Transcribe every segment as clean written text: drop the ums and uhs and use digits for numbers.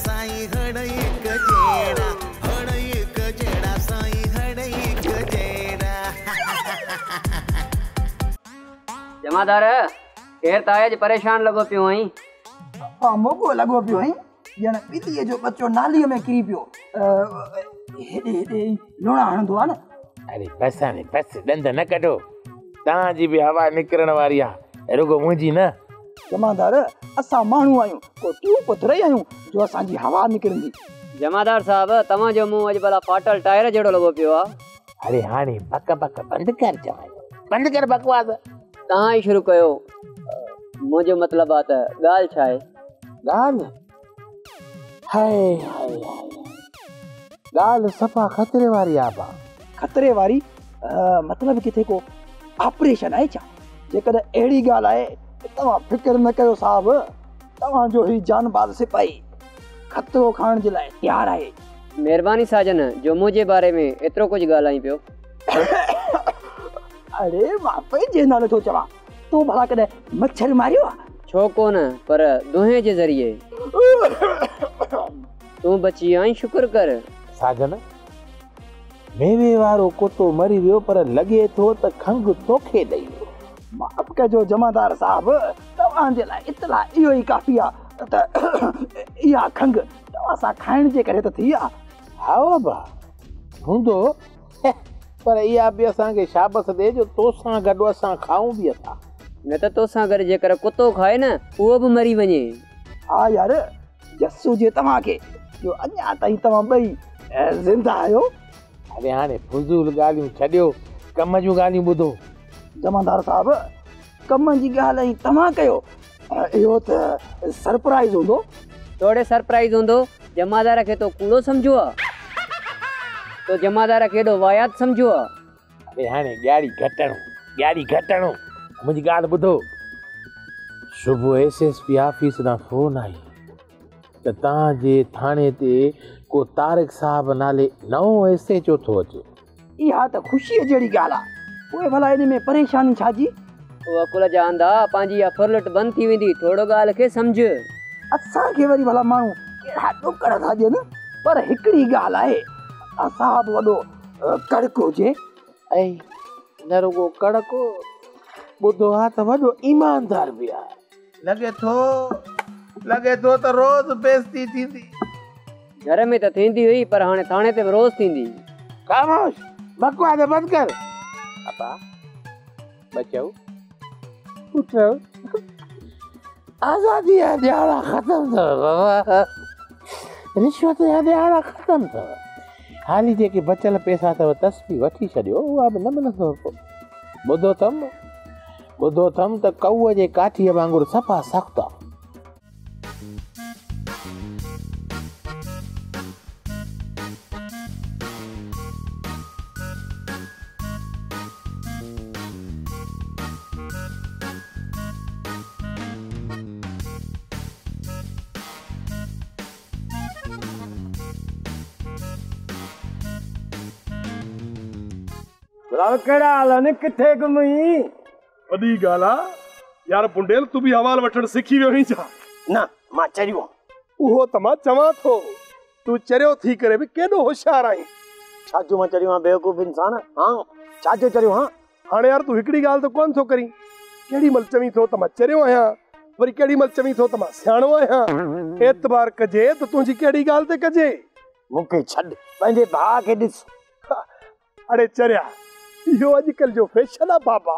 साईं हड़ एक जेड़ा साईं हड़ एक जेड़ा। जमादार केर ताज परेशान लगो पियो आई। हां मोगो लगो पियो आई जण पीतीअ जो बच्चो नालीअ में किरी पियो हेॾे लोणा हणंदो आहे न। अरे बस हाणे बस ॾंद न कढो तव्हांजी बि हवा निकिरण वारी आहे रुगो मुंहिंजी न। जमादार असां माण्हू आहियूं को ट्यूब पथरई आहियूं जो असांजी हवा निकिरंदी। जमादार साहब तव्हांजो मुंहुं अॼु भला फाटल टायर जहिड़ो लॻो पियो आहे। अरे हाणे बक बंदि कर चवां बंदि कर बकवास। तव्हां ई शुरू कयो मुंहिंजो मतिलबु आहे त ॻाल्हि छा आहे? ॻाल्हि हाय हाय ॻाल्हि सफ़ा ख़तरे वारी आहे बा। खतरे वारी मतिलबु किथे को ऑपरेशन आहे छा? जेकॾहिं अहिड़ी ॻाल्हि आहे तव्हां फिक्र न कयो साहब तव्हांजो ही जानबाज़ सिपाही खतरो खणण जे लाइ तयारु आहे। महिरबानी साजन जो मुंहिंजे बारे में एतिरो कुझु ॻाल्हाई पियो। अरे मां पंहिंजे नाले थो चवां तूं भला कॾहिं मच्छर मारियो आहे? छो कोन पर दुहे जे ज़रिए तूं बची आई शुक्र कर। साजन मेवे वारो कुतो मरी वियो पर लॻे थो त खंघ तोखे ॾेई वियो। माफ़ कजो जमादार साहब तव्हांजे लाइ इतला इहो ई काफ़ी आहे त इहा खंघ तव्हां सां खाइण जे करे त थी आहे। हा बा हूंदो पर इहा बि असांखे शाबस ॾे जो तोसां गॾु असां खाऊं बि असां। न त तोसां गॾु जेकर कुतो खाए न उहो बि मरी वञे। हा यार जस हुजे तव्हांखे जो अञा ताईं तव्हां ॿई ज़िंदा आहियो। अरे हाणे फुज़ूल ॻाल्हियूं छॾियो कम जूं ॻाल्हियूं ॿुधो। जमादार साहब कम जी ॻाल्हि तव्हां कयो इहो त सरप्राइज़ हूंदो। थोड़े सरप्राइज़ हूंदो जमादार खे तो कूड़ो सम्झो आहे तो जमादार खे एॾो वायात सम्झो आहे। अरे हाणे ॻाड़ी घटणो मुंहिंजी ॻाल्हि ॿुधो। सुबुह SSP ऑफिस ॾां फोन आई त तव्हांजे थाणे ते को तारिक साहब नाले नओं SHO थो अचे। इहा त ख़ुशीअ जहिड़ी ॻाल्हि आहे। पोइ भला इन में परेशानी छाजी? अकुल जा अंधा पंहिंजी इहा फुरलट बंदि थी वेंदी थोरो ॻाल्हि खे सम्झ। असांखे वरी भला माण्हू कहिड़ा ॾुकड़ था ॾियनि पर हिकिड़ी ॻाल्हि आहे साहब वॾो कड़क हुजे ऐं न रुगो कड़क ॿुधो आहे त वॾो ईमानदार बि आहे। लॻे थो त रोज़ बेइज़ती थींदी। घर में त थींदी हुई पर हाणे थाणे ते बि रोज़ थींदी। खामोश बकवास बंदि कर। अपा बचाओ पुटो आज़ादी जा ॾियारा ख़तम अथव बाबा रिश्वत जा ॾियारा ख़तम अथव। हाली जेके बचियल पैसा अथव तस्बी वठी छॾियो उहा बि न मिलंदव पोइ। ॿुधो अथमि त कौअ जे काठीअ वांगुरु सफ़ा सख़्तु आहे। कहिड़ा हाल आहिनि किथे घुमी? वॾी ॻाल्हि आहे यार बुंडेल तूं बि हवाल वठणु सिखी वियो आहीं छा? न मां चरियो उहो त मां चवां थो तूं चरियो थी करे बि केॾो होशियार आहीं। छाजो मां चरियो आहियां बेवकूफ़ इंसान? हाँ छाजो चरियो? हाँ हाणे यार तूं हिकिड़ी ॻाल्हि त कोन थो करीं। केॾी महिल चवीं थो त मां चरियो आहियां वरी केॾी महिल चवीं थो त मां सियाणो आहियां। एतबार कजे त तुंहिंजी कहिड़ी ॻाल्हि ते कजे। मूंखे छॾ पंहिंजे भाउ खे ॾिस। अड़े चरिया इहो अॼुकल्ह जो फैशन आहे बाबा।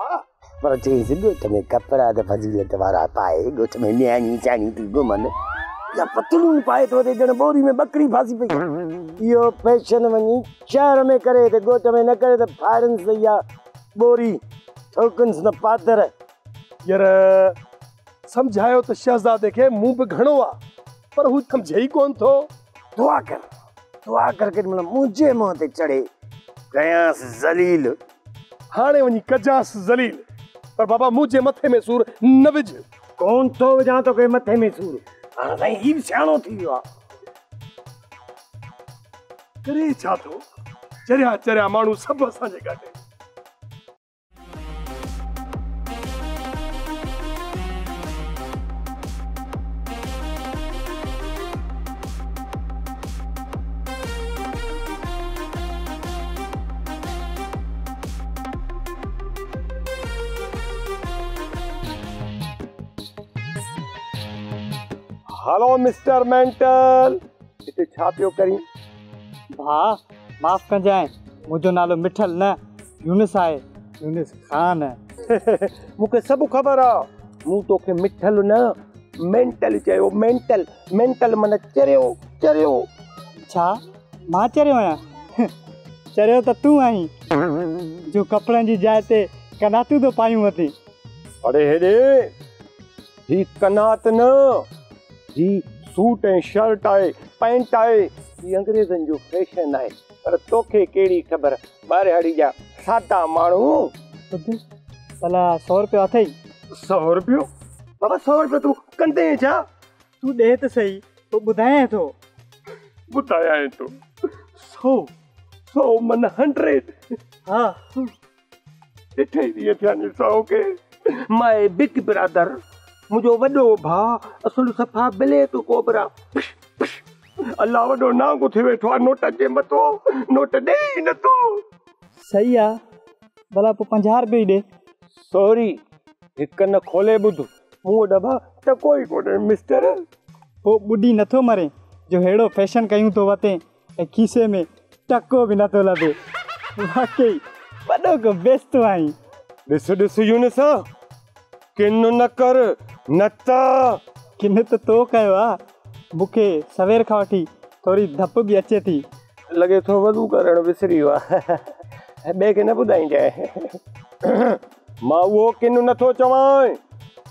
पर चईसि ॻोठ में कपिड़ा त फज़ीलत वारा पाए ॻोठ में न्याणी चाणी थी घुमनि या पतलून पाए थो ॼण बोरी में बकरी फासी पई। इहो फैशन वञी शहर में करे त ॻोठ में न करे त फाइरन्स या बोरी ठोकन्स न पादर। यार सम्झायो त शहज़ादे खे मुंहुं बि घणो आहे पर हू सम्झे ई कोन थो। दुआ कर केॾीमहिल मुंहिंजे मुंहं ते चढ़े कयांसि ज़लील। हाणे वञी कजांसि ज़लील पर बाबा मुंहिंजे मथे में सूर न विझ। कोन थो विझां तोखे मथे में सूर। हाणे ताईं ही बि सियाणो थी वियो आहे। करे छा थो चरिया माण्हू सभु असांजे गॾु। हेलो मिस्टर मेंटल, इते छा पियो करी? भाउ माफ़ कजांइ, मुंहिंजो नालो मिठल न यूनिस आहे, यूनिस ख़ान। मूंखे सभु ख़बर आहे। मूं तोखे मिठल न मेंटल चयो। मेंटल मेंटल माना चरियो चरियो। छा मां चरियो आहियां? चरियो त तूं आहीं जो कपिड़नि जी जाइ ते कनातूं थो पायूं अथई। अरे हेॾे, ही कनात न, ही सूट ऐं शर्ट आहे, पैंट आहे। ही अंग्रेज़नि जो फैशन आहे, पर तोखे कहिड़ी ख़बर? ॿारहाड़ी जा सादा माण्हू। भला 100 रुपया अथई? 100 रुपयो? बाबा 100 रुपयो तूं कंदे छा? तूं ॾे त सही, पोइ ॿुधायां थो। ॿुधायां थो? 100 मन 100। हा ॾिठे ॾींहं थिया आहिनि 100 खे। माए बिग ब्रदर, मुंहिंजो वॾो भाउ असुल सफ़ा बिले तूं कोबरा। अल्लाह वॾो नांगो थी वेठो आहे नोट जे मथो, नोट ॾे ई नथो। सही आहे, भला पोइ 50 रुपया ई ॾे। सॉरी, हिकु न खोले ॿुध, मूं वटि भाउ त कोई कोन्हे मिस्टर। पोइ ॿुडी नथो मरे जो अहिड़ो फैशन कयूं थो वते ऐं खीसे में टको बि नथो लभे। वाकई वॾो को बेस्तो आहीं। ॾिस यूनिस, किन न कर, न त किन त तो कयो आहे। मूंखे सवेर खां वठी थोरी धप बि अचे थी। लॻे थो वधू करणु विसरी वियो आहे। ॿिए खे न ॿुधाईंजांइ। मां उहो किन नथो चवां।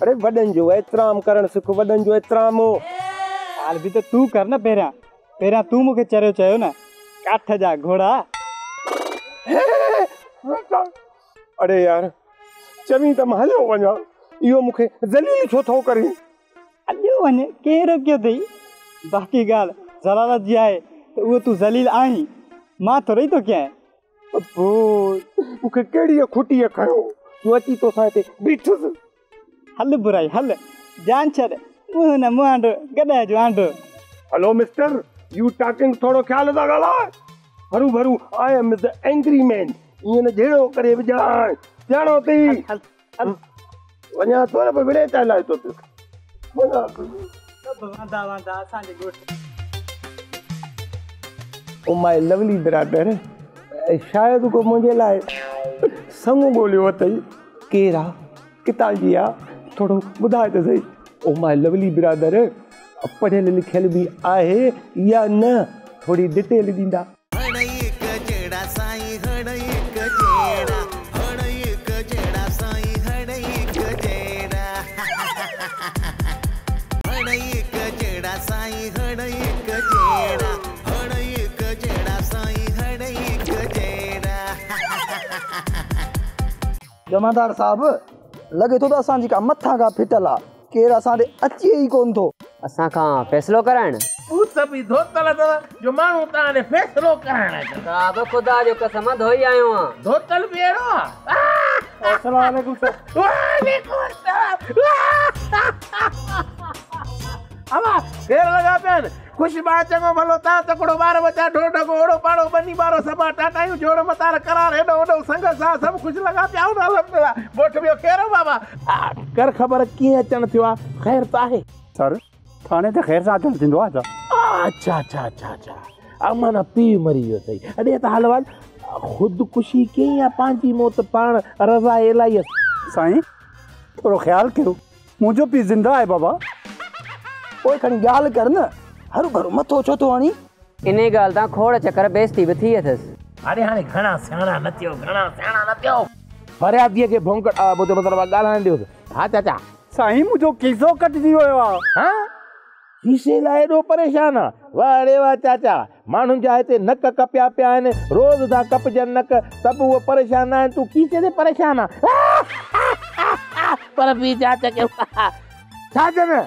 अरे वॾनि जो एतिराम करणु सिख, वॾनि जो एतिराम। हाल बि त तूं कर न। पहिरियां तूं मूंखे चरियो चयो न, काठ जा घोड़ा। अरे यार, चवीं त मां हलियो वञा, इहो मूंखे ज़लील छो थो करे? हलियो वञे, केरु रोकियो अथई? बाक़ी ॻाल्हि ज़लालत जी आहे त उहो तूं ज़लील आहीं, मां थोरी थो कयां। मूंखे कहिड़ी खुटीअ खयो, तूं अची तोसां हिते बीठुसि। हल बुराई हल, जान छॾ, मुंहुं न मुंहांडो गॾह जो आंडो। हेलो मिस्टर, यू टॉकिंग थोरो ख़्याल सां ॻाल्हाए। हरू भरू I am the angry man. ईअं न जहिड़ो करे विझां, ॼाणो अथई। वञा थो न, पोइ विड़े त हलाए थो। ओ माय लवली ब्रदर, शायदि को मुंहिंजे लाइ संग ॻोल्हियो अथई। केरु आहे, किथां जी आहे, थोरो ॿुधाए त सही। ओ माय लवली ब्रदर, पढ़ियल लिखियल बि आहे या न? थोरी डिटेल ॾींदा। जमादार साहब, लॻे थो त असांजी का मथां खां फिटल आहे, केरु असां ॾे अचे ई कोन थो। असां खां फ़ैसिलो कराइण? तू सभी धोतल अथव जो माण्हू तव्हां ॾे फ़ैसिलो कराइण अचनि। अब ख़ुदा जो कसम धोई आयो आहियां। धोतल बि अहिड़ो आहे। अस्सलाम वालेकुम सर। वालेकुम सलाम। अवा केर लॻा पिया आहिनि? ख़ुशि ॿार चङो भलो, तव्हां तकिड़ो ॿार बचा ढोढ ओड़ो पाड़ो बनी ॿारो सभा टाटायूं जोड़ मतार करार हेॾो होॾो संग सां सभु ख़ुशि लॻा पिया आहिनि। अल्हम्दुलिल्लाह। वोट ॿियो केरु बाबा? कर ख़बर कीअं अचणु थियो आहे? ख़ैर त आहे सर, थाने ते ख़ैर सां अचणु थींदो आहे छा? अच्छा। माना पीउ मरी वियो अथई। अॾे त हल वञ, ख़ुदकुशी कई या पंहिंजी मौत पाण रज़ा इलाही? साईं थोरो ख़्यालु कयो, मुंहिंजो पीउ ज़िंदा आहे बाबा। पोइ खणी ॻाल्हि कर न, हरू भरू मथो छो थो हणी? इन ॻाल्हि तां खोड़ चकर बेइज़ती बि थी अथसि। हाणे घणा सियाणा न थियो। फरियादीअ खे भोंकट ॿुधो मतिलबु ॻाल्हाइण ॾियोसि। हा चाचा। साईं मुंहिंजो कीसो कटिजी वियो आहे। हाँ, खीसे लाइ एॾो परेशान आहे? वाह अड़े वाह चाचा, माण्हुनि जा हिते नक कपिया पिया आहिनि, रोज़ था कपजनि नक, सभु उहो परेशान आहिनि, तूं खीसे ते परेशान आहे? पर बि चाचा छा चवनि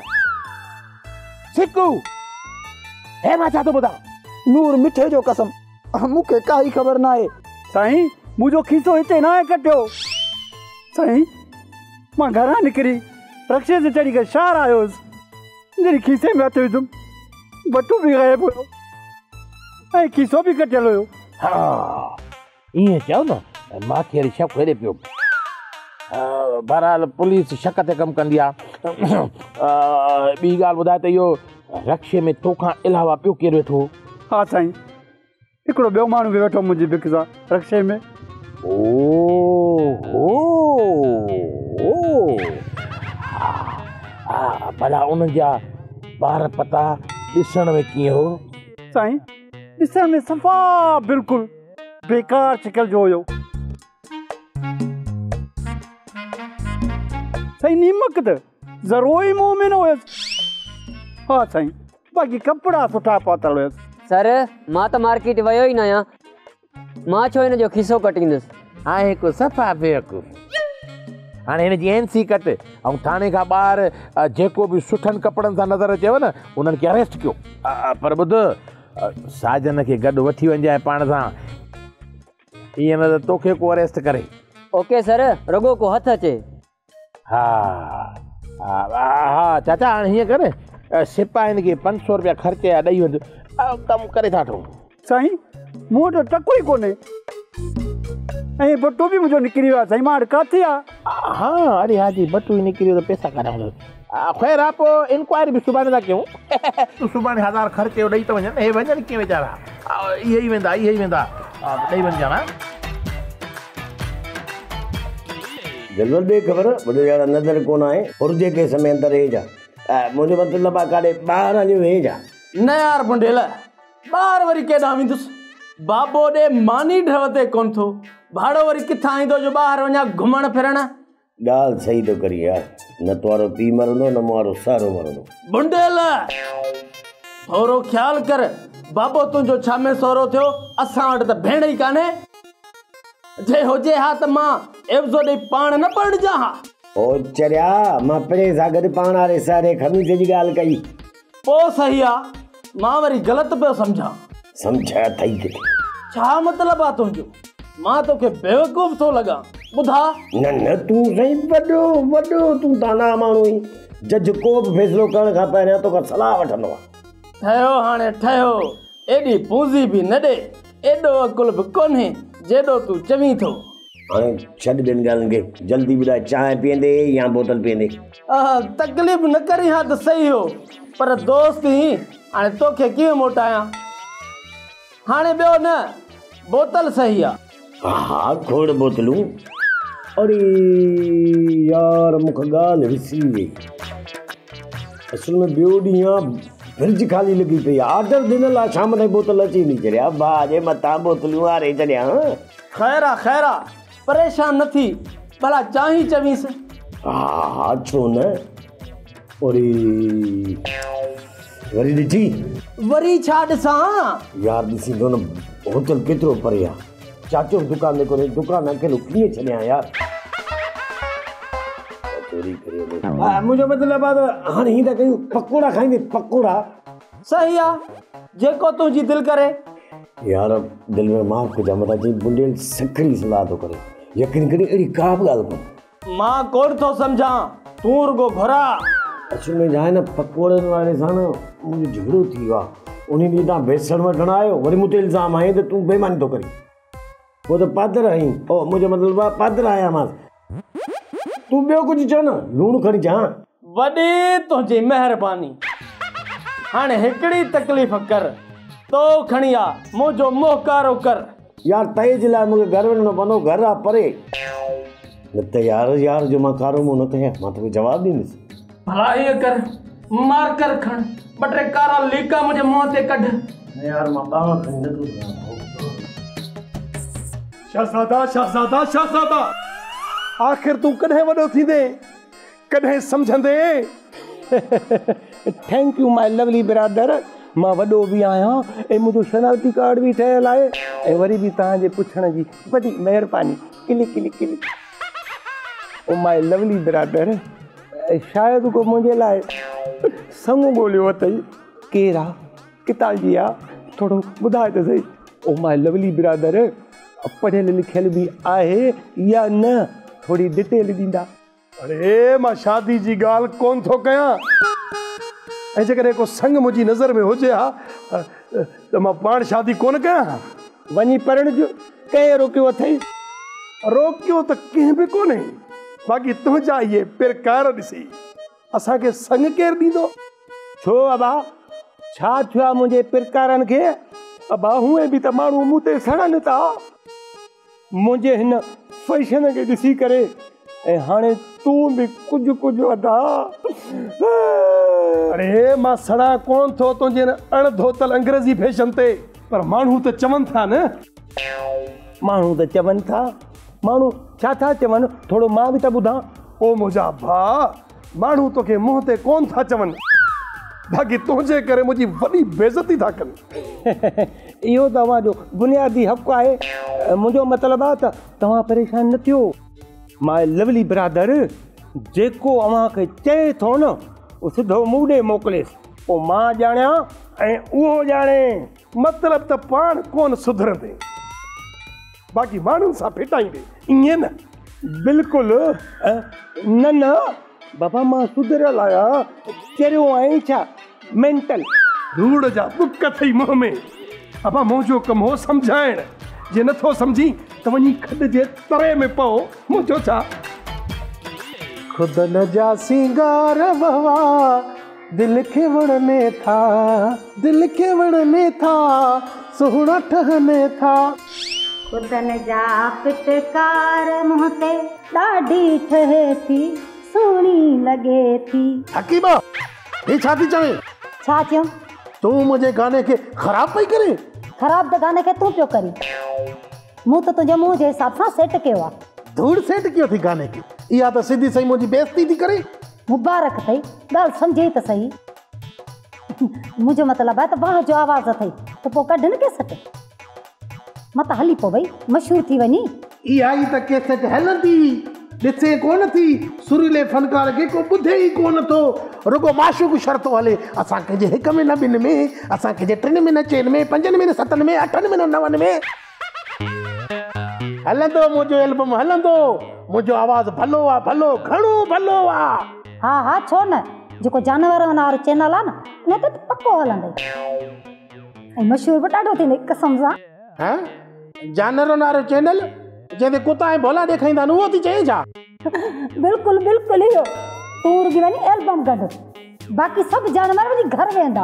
सिकू? हे मां छा थो ॿुधां? नूर मिठे जो कसम, मूंखे काई ख़बर न आहे। साईं मुंहिंजो खीसो हिते न आहे कटियो। साईं मां घरां निकिरी रक्शे ते चढ़ी करे शहर आयोसि। जॾहिं खीसे में हथु विधुमि, बटू बि ग़ाइबु हुयो ऐं खीसो बि कटियल हुयो। हा ईअं चयो न, मूंखे वरी शक हेॾे पियो। बहरहाल पुलिस शक ते कमु कंदी आहे। ॿी ॻाल्हि ॿुधाए त इहो रक्शे में तोखां अलावा ॿियो केरु वेठो? हा साईं, हिकिड़ो ॿियो माण्हू बि वेठो मुंहिंजी बिक सां रक्शे में। भला उन जा ॿार पता ॾिसण में कीअं हो? साईं, ॾिसण में सफ़ा बिल्कुलु बेकार शिकल जो हुयो। साईं, नीमक त ज़रो ई मुंहं में न हुयसि। हा साईं, बाक़ी कपिड़ा सुठा पातल हुयसि। सर, मां त मार्केट वियो ई न आहियां, मां छो हिन जो खिसो कटींदुसि? आहे को सफ़ा बेवकूफ़। हाणे हिन जी एनसी कट ऐं थाणे खां ॿाहिरि जेको बि सुठनि कपिड़नि सां नज़र अचेव न उन्हनि खे अरेस्ट कयो। पर ॿुध, साजन खे गॾु वठी वञजांइ पाण सां, ईअं न त तोखे को अरेस्ट करे। ओके सर, रुॻो को हथु अचे। हा हा चाचा, हाणे हीअं कर, सिपाहियुनि खे 500 रुपया ख़र्चे जा ॾेई वञ, कमु करे था वठूं। साईं, मूं वटि टको ई कोन्हे ऐं बटो बि मुंहिंजो निकिरी वियो आहे साईं। मां हाणे काथे आहे? हा, अरे हा जी, बटू ई निकिरी वियो त पैसा काॾा हूंदो। ख़ैर आहे, पोइ इंक्वायरी बि सुभाणे था कयूं। तूं सुभाणे 1000 ख़र्चे ॾेई त वञनि, हे वञनि कीअं वीचारा? इहे ई वेंदा ॾेई वञजां न। जल्दी ॾे ख़बर, वॾो यार नज़र कोन आहे, हुर्जे केस में अंदर हे जा। मुंहिंजो मतिलबु आहे काॾे ॿाहिरि हलियो हे जा। न यार बुंडेल, ॿाहिरि वरी केॾां वेंदुसि? बाबो ॾे मानी ढव ते कोन थो, भाड़ो वरी किथां ईंदो जो ॿाहिरि वञा घुमण फिरण? ॻाल्हि सही थो करी यार, न तुवारो पीउ मरंदो न मुंहिंजो सारो मरंदो। बुंडेल, थोरो ख़्यालु कर, बाबो तुंहिंजो छा में सहुरो थियो? असां वटि त भेण ई कान्हे। जे हुजे हा त मां एवज़ो ॾेई पाण न पढ़जा हा। ओ चरिया, मां पिणे सां गॾु पाण वारे सारे खमीस जी ॻाल्हि कई। पोइ सही आहे, मां वरी ग़लति पियो सम्झां। सम्झां थई किथे? छा मतिलबु आहे तुंहिंजो? मां तोखे बेवकूफ़ थो लॻां? ॿुधा, न तूं साईं वॾो तूं दाना माण्हू ई। जज को बि फ़ैसिलो करण खां पहिरियां तोखां सलाह वठंदो आहे। ठहियो हाणे ठहियो, एॾी पूंजी बि न ॾे, एॾो अकुल बि कोन्हे जेॾो तूं चवीं थो। हाणे छॾ ॿियनि ॻाल्हियुनि खे, जल्दी ॿुधाए, चांहि पीअंदे या बोतल पीअंदे? तकलीफ़ न करी हा त सही हो, पर दोस्त ई हाणे तोखे कीअं मोटायां? हाणे ॿियो न, बोतल सही आहे। हा, खोड़ बोतलूं। अरे यार, मूंखे ॻाल्हि विसरी वई। असल में ॿियो ॾींहुं आहे, फ्रिज खाली लॻी पई आहे, ऑर्डर ॾिनल आहे, शाम ताईं बोतल अची नहीं चढ़िया, भाउ जे मथां बोतलूं वारे छॾियां। ख़ैर आहे, परेशान न थी, भला चाही चवीसि। हा, छो न। वरी ॾिठी? वरी छा ॾिसां यार? ॾिसींदो न, होटल केतिरो परे आहे, चाचो दुकान में कोन्हे, दुकान अकेलो कीअं छॾियां यार? चोरी करे मुंहिंजो मतिलबु आहे त हाणे हीअं था कयूं, पकोड़ा खाईंदे? पकोड़ा सही आहे, जेको तुंहिंजी दिलि करे। यार दिलि में माफ़ कजां, मथां चई बुंडेल सखड़ी सलाह थो करे, यकीन करी अहिड़ी का बि ॻाल्हि कोन्हे। मां कोन थो सम्झां, तूं रुॻो घुरा। असल में छा आहे न, पकोड़नि वारे सां न मुंहिंजो झगड़ो थी वियो आहे। उन ॾींहुं तव्हां बेसण वठणु आयो, वरी मूं ते इल्ज़ाम आहे त तूं बेईमानी थो करीं। पोइ त पादर आहीं, ओ मुंहिंजो मतिलबु आहे पादर आयामांसि। तूं ॿियो कुझु चओ न, लूणु खणी अचां? वॾी तुंहिंजी महिरबानी। हाणे हिकिड़ी तकलीफ़ कर, तो खणी आ, मुंहिंजो मोहकारो कर। यार तए जे लाइ मूंखे घर वञिणो पवंदो, घर आहे परे। न त यार जो मां कारो मुंहुं न कयां, मां तोखे जवाबु ॾींदुसि। भला ईअं कर, मार्कर खण, 2-3 कारा लीका मुंहिंजे मुंहं ते कढ। यार मां ॿारहं खणी नथो कयां। शहज़ादा, आख़िर तूं कॾहिं वॾो थींदे, कॾहिं सम्झंदे? Thank you my lovely brother. मां वॾो बि आहियां ऐं मुंहिंजो शनाख़ती कार्ड बि ठहियलु आहे, ऐं वरी बि तव्हांजे पुछण जी वॾी महिरबानी। किली। ओ माय लवली ब्रदर, शायदि को मुंहिंजे लाइ संग ॻोल्हियो अथई। केरु आहे, किथां जी आहे, थोरो ॿुधाए त सही। ओ माय लवली ब्रदर, पढ़ियल लिखियल बि आहे या न, थोरी डिटेल ॾींदा? अरे मां शादी जी ॻाल्हि कोन थो कयां, ऐं जेकॾहिं को संग मुंहिंजी नज़र में हुजे हा त मां पाण शादी कोन कयां। वञी पढ़ण जो कंहिं रोकियो अथई? रोकियो त कंहिं बि कोन्हे, बाक़ी तुंहिंजा इहे पिरकार ॾिसी असांखे संग केरु ॾींदो? छो अबा, छा थियो आहे मुंहिंजे पिरकारनि खे? अबा हूअं बि त माण्हू मूं ते सड़नि था मुंहिंजे हिन फैशन खे ॾिसी करे। ऐं हाणे तूं बि कुझु कुझु अदा। अरे मां सड़ा कोन थो तुंहिंजे अणधोतल अंग्रेज़ी फैशन ते, पर माण्हू त चवनि था न। माण्हू त चवनि था, माण्हू छा था चवनि थोरो मां बि त ॿुधां। ओ मुंहिंजा भाउ, माण्हू तोखे मुंहं ते कोन था चवनि, बाक़ी तुंहिंजे करे मुंहिंजी वॾी बेइज़ती था कनि। इहो तव्हांजो बुनियादी हक़ आहे। मुंहिंजो मतिलबु आहे त तव्हां परेशान न थियो। मां लवली बिरादर जेको अव्हांखे चए थो न उहो सिधो मूं ॾे मोकिलेसि, पोइ मां ॼाणियां ऐं उहो ॼाणे। मतिलबु त पाण कोन सुधरंदे, बाक़ी माण्हुनि सां फिटाईंदे, ईअं न? बिल्कुलु न न बाबा, मां सुधरियल आहियां। चरियो आहे छा मेंटल? रूड़ जा बुक अथई मुंहं में। अबा मुंहिंजो कमु हो सम्झाइण, जे नथो सम्झी त वञी खॾ जे तरे में पओ। मुंहिंजो छा? खुदन जा सिंगार बवा दिल खे वणने था, दिल खे वणने था, सुहिणा ठहने था। खुदन जा पिटकार मुंह ते ॾाढी ठहे थी, सुहिणी लॻे थी। हकीमा, हे छा थी चवे? छा चयूं? तूं मुंहिंजे गाने खे ख़राब पई करे? ख़राब त गाने खे तूं पियो करी, मूं त तुंहिंजे मुंहं जे हिसाब सां सेट कयो आहे। धूड़ सेट कयो थी गाने खे? इहा त सिधी सही मुंहिंजी बेइज़ती थी करे। मुबारक अथई, ॻाल्हि सम्झे त सही। मुंहिंजो मतिलबु आहे त वाह जो आवाज़ अथई त पोइ कढ न केसट। मां त हली पोइ भई मशहूर थी वञी। इहा ई त केसट हलंदी, ॾिसे कोन थी। सुरीले फनकार खे को ॿुधे ई कोन थो, रुगो माशूक शर्तो हले। असां कंहिंजे हिक में न ॿिनि में, असां कंहिंजे टिनि में न चइनि में, पंजनि में न सतनि में, अठनि में न नवनि में हलंदो। मुंहिंजो एल्बम हलंदो। मुंहिंजो आवाज़ भलो आहे, भलो घणो भलो आहे। हा हा छो न, जेको जानवरनि वारो चैनल आहे न उन ते पको हलंदे ऐं मशहूर बि ॾाढो थींदे कसम सां। जानवरनि वारो चैनल जंहिंते कुता ऐं भोला ॾेखारींदा आहिनि, उहो थी चए छा? बिल्कुलु बिल्कुलु इहो। तूं रुगी वञी एल्बम कढ, बाक़ी सभु जानवर वञी घर वेंदा।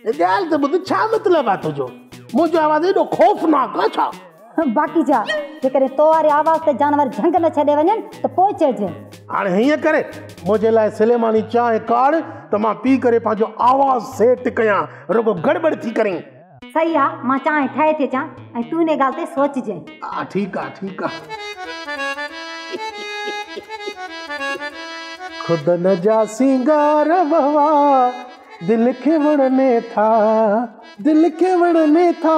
ॻाल्हि त ॿुध, छा मतिलबु आहे तुंहिंजो? मुंहिंजो आवाज़ एॾो खौफ़नाक आहे छा? बाक़ी छा, जेकॾहिं तो वारे आवाज़ ते जानवर झंग न छॾे वञनि त पोइ चइजे। हाणे हीअं करे मुंहिंजे लाइ सिलेमानी चांहि काढ़ त मां पी करे पंहिंजो आवाज़ सेट कयां, रुगो गड़बड़ थी करे। सही आहे, मां चांहि ठाहे थी अचां ऐं तूं इन ॻाल्हि ते सोचजांइ। हा ठीकु आहे, ठीकु आहे। खुदन जा सिंगार बवा दिल खे वणने था, दिल खे वणने था,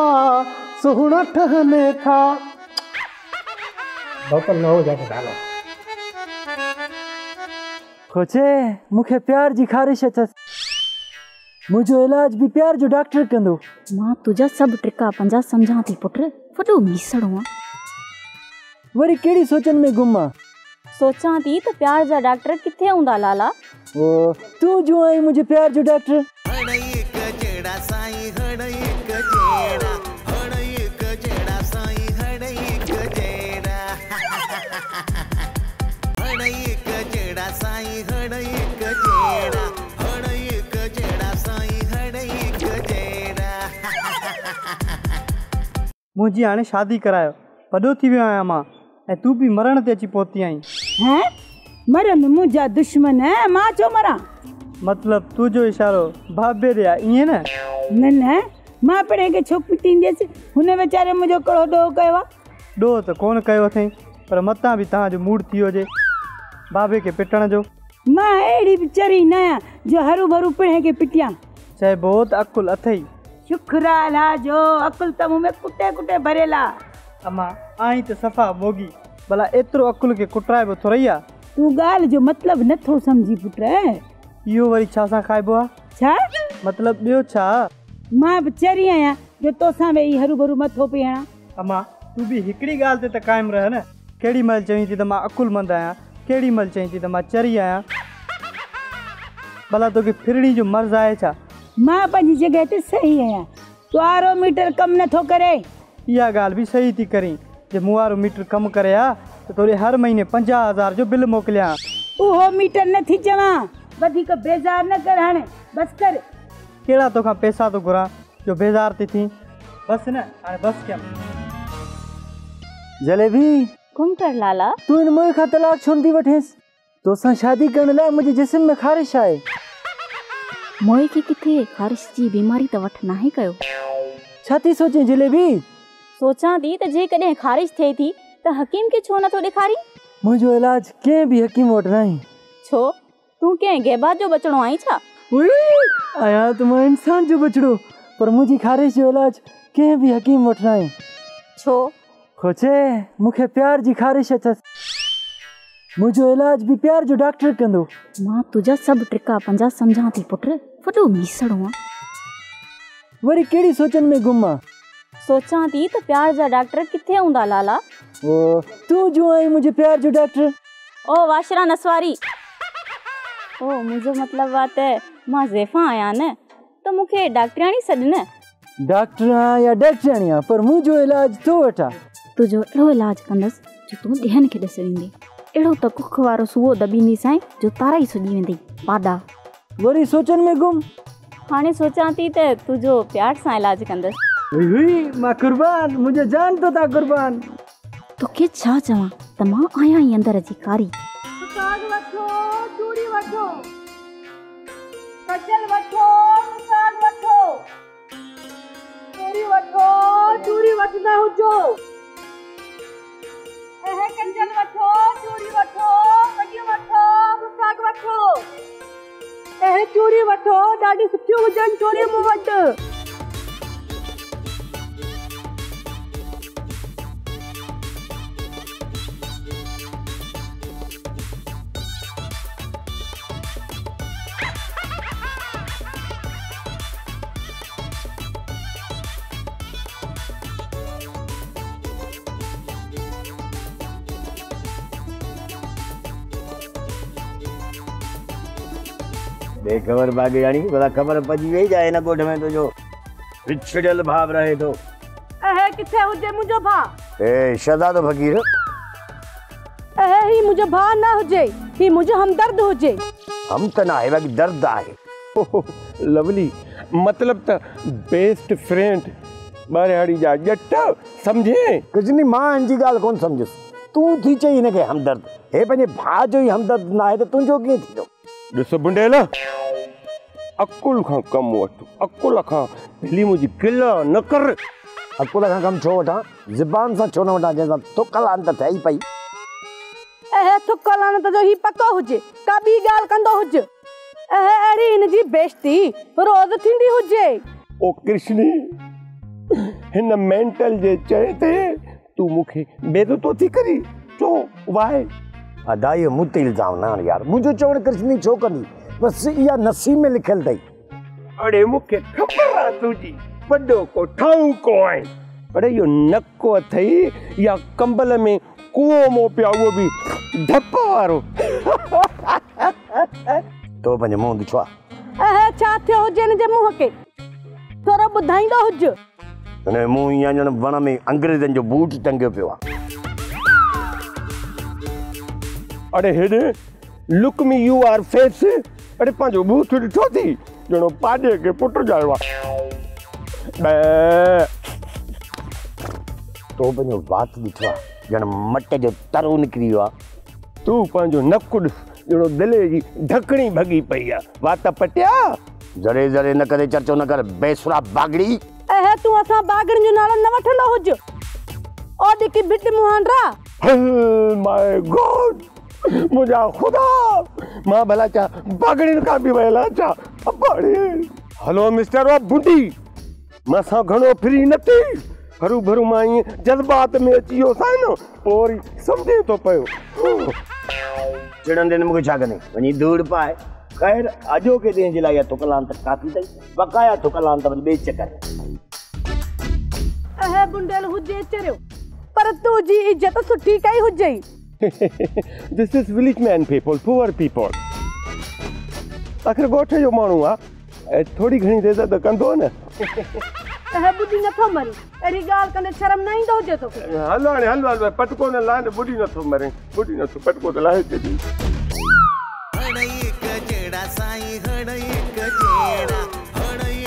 सुहिणा ठहने था। बोतल न हो जाके डालो। खोचे मूंखे प्यार जी ख़ारिश अथसि, मुंहिंजो इलाज बि प्यार जो डॉक्टर कंदो। मां तुंहिंजा सभु ट्रिका पंजा सम्झां थी पुट, वॾो मीसड़ो आहे। वरी कहिड़ी सोचनि में गुम आहे? सोचां थी त प्यार जा डॉक्टर किथे हूंदा लाला? ओ तूं जो आई मुंहिंजे प्यार जो डॉक्टर। मुंहिंजी हाणे शादी करायो, वॾो थी वियो आहियां मां, ऐं तूं बि मरण ते अची पहुती आहीं। हैं? मरनि मुंहिंजा दुश्मन, मां छो मरां? मतिलबु तुंहिंजो इशारो भाभे ॾे आहे, ईअं न? न न, मां पिणे खे छो पिटींदसि, हुन वीचारे मुंहिंजो कहिड़ो ॾोह कयो आहे? ॾोह त कोन कयो अथई, पर मतां बि तव्हांजो मूड थी वियो भाभे खे पिटण जो। मां अहिड़ी बि चरी न आहियां जो हरू भरू पिणे खे पिटियां। चइबो त अकुल अथई। शुक्राला जो अकुल त मूं में कुटे कुटे भरियल आहे। अम्मा आई त सफ़ा मोगी, भला एतिरो अकुल खे कुटाइबो थोरी आहे? तूं ॻाल्हि जो मतिलबु नथो सम्झी पुट। इहो वरी छा सां खाइबो आहे? छा मतिलबु ॿियो छा? मां बि चरी आहियां जो तोसां वेही हरू भरू मथो पई हणां। अम्मा तूं बि हिकिड़ी ॻाल्हि ते त क़ाइमु रह न। केॾी महिल चईं थी त मां अकुलमंद आहियां, केॾी महिल चईं थी त मां चरी आहियां। भला तोखे फिरणी जो मर्ज़ आहे छा? मां पंहिंजी जॻह ते सही आहियां, तूं वारो मीटर कमु नथो करे। इहा ॻाल्हि बि सही थी करीं, जे मूं वारो मीटर कमु करे हा त तोरे हर महीने 50,000 जो बिल मोकिलियां। उहो मीटर नथी चवां, वधीक बेज़ार न कर, हाणे बसि कर। कहिड़ा तोखां पैसा थो घुरां जो बेज़ार थी थी। बस न हाणे बस कयमि। जलेबी घुम कर लाला। तू इन मुंहिंजे खां तलाक छो नथी वठेसि? तोसां शादी करण लाइ मुंहिंजे जिस्म में ख़ारिश आहे। मोए खे किथे ख़ारिश जी बीमारी त वठ नाहे कयो। छा थी सोचें जलेबी? सोचां थी त जेकॾहिं ख़ारिश थिए थी त हकीम खे छो नथो ॾेखारी? मुंहिंजो इलाज कंहिं बि हकीम वटि न आहे। छो तूं कंहिं गेबा जो बचड़ो आई छा? आया त मां इंसान जो बचड़ो, पर मुंहिंजी ख़ारिश जो इलाज कंहिं बि हकीम वटि न आहे। छो? खोचे मूंखे प्यार जी ख़ारिश अथसि। मुंहिंजो इलाज बि प्यार जो डॉक्टर कंदो। मां तुंहिंजा सभु ट्रिका पंजा सम्झां थी पुट, वॾो मीसड़ो आहे। वरी कहिड़ी सोचनि में गुम आहे? सोचां थी त प्यार जा डॉक्टर किथे हूंदा लाला? ओ तूं जो आई मुंहिंजे प्यार जो डॉक्टर। ओ वाशरा नसवारी। ओ मुंहिंजो मतिलबु आहे त मां ज़ैफ़ा आहियां न, त मूंखे डॉक्टराणी सॾ न। डॉक्टर या डॉक्टराणी आहे, पर मुंहिंजो इलाज तो वटि आहे। तुंहिंजो अहिड़ो इलाज कंदसि जो तूं ॾियनि खे ॾिसी ॾींदी। अहिड़ो त कुख वारो सुओ दॿींदीसांइ जो तारा ई सुॼी वेंदी। पाॾा वरी सोचनि में गुम। हाणे सोचां थी त तुंहिंजो प्यार सां इलाज कंदसि। मां कुर्बान, मुंहिंजो जान तो था कुर्बान। तोखे छा चवां त मां आहियां ई अंदरि जी कारी। साग वठो, चूड़ी वठो, कजल वठो, साग वठो, चूड़ी वठो, चूड़ी वठंदा हुजो। कंजल वठो, चूड़ी वठो, कजल वठो, साग वठो, चूड़ी वठो, ॾाढी सुठियूं हुजनि चूड़ियूं मूं वटि। बेखबर बागेयानी भला खबर पजी वही जाए ना गोठ में तो जो विछड़ल भाव रहे तो किथे हुजे मुंहिंजो भाउ? ए शहज़ादो फकीर ही मुंहिंजो भाउ न हुजे, ही मुंहिंजो हमदर्द हुजे। हम त ना आहे बाकी दर्द आहे। लवली मतलब त बेस्ट फ्रेंड बारियाड़ी जा जट समझे। कुछ नहीं मां इनजी गाल कोन समझस। तू थी चई इनके हमदर्द, हे पंहिंजे भाउ जो ई हमदर्द ना आहे त तुंहिंजो कीअं थींदो? ॾिसो बुंडेल, अकुल खां कम वठ, अकुल खां भली मुंहिंजी गिला न कर। अकुल खां कम छो वठां? ज़बान सां छो न वठां जंहिंसां तुक लानत थिए ई पई। तुक लानत जो ही पको हुजे, का ॿी ॻाल्हि कंदो हुजे, अहिड़ी हिनजी बेइज्जती रोज़ थींदी हुजे। ओ कृष्णी, हिन मेंटल जे चए ते तू मूंखे बेइज्जतो थी करी छो? वाए अदा इहो मूं ते इल्ज़ाम न आण यार, मुंहिंजो चवण कृष्णी छो कंदी? बस इहा नसीब में लिखियल अथई। अड़े मूंखे ख़बर आहे तुंहिंजी वॾो को ठाऊ को आहे, पर इहो नको अथई या कंबल में कुओ मो पिया, उहो बि ढप वारो। तो पंहिंजो मुंहुं ॾिठो आहे? छा थियो हुजे हिन जे मुंहं खे? थोरो ॿुधाईंदो हुज। हिन मुंहुं ईअं ॼण वण में अंग्रेज़नि जो बूट टंगियो पियो आहे। अरे हेॾे look me you are face. अरे पंहिंजो बूट ॾिठो थी ॼणो पाॾे खे पुट ॼायो आहे। तो पंहिंजो वात ॾिठो आहे ॼण मट जो तरो निकिरी वियो आहे। तूं पंहिंजो नकु ॾिस ॼणो दिले जी ढकणी भॻी पई आहे। वात पटिया ज़रे ज़रे न करे चर्चो न कर बेसुरा बागड़ी। तूं असां बागड़ियुनि जो नालो न वठंदो हुज। ओ डिकी बिट मुहांडरा। माय गॉड, मुंहिंजा ख़ुदा, मां भला छा बागड़ियुनि खां बि वयल आहियां छा? हलो मिस्टर बुढ़ी, मां सां घणो फ्री न थी। हरू भरू मां ईअं जज़्बात में अची वियो सां न, पोइ वरी सम्झे थो पियो। चिड़ंदे मूंखे छा कंदे? वञी धूड़ पाए। ख़ैर अॼोके ॾींहं जे लाइ इहा थुकलान त काफ़ी अथई, बक़ाया थुकलान त वरी ॿिए चकर। बुंडेल हुजे चरियो, पर तुंहिंजी इज़त सुठी कई हुजे। This is village man people, poor people. आख़िर ॻोठ जो माण्हू आहे, थोरी घणी इज़त कंदो न। बुढ़ी नथो मरे, अहिड़ी ॻाल्हि कंदे शर्म न ईंदो हुजे तोखे? हल हाणे हल पटको न लाहे, बुढ़ी नथो मरे, बुढ़ी नथो पटको त लाहे छॾी। हड़ एक जेड़ा साईं हड़ एक जेड़ा घणई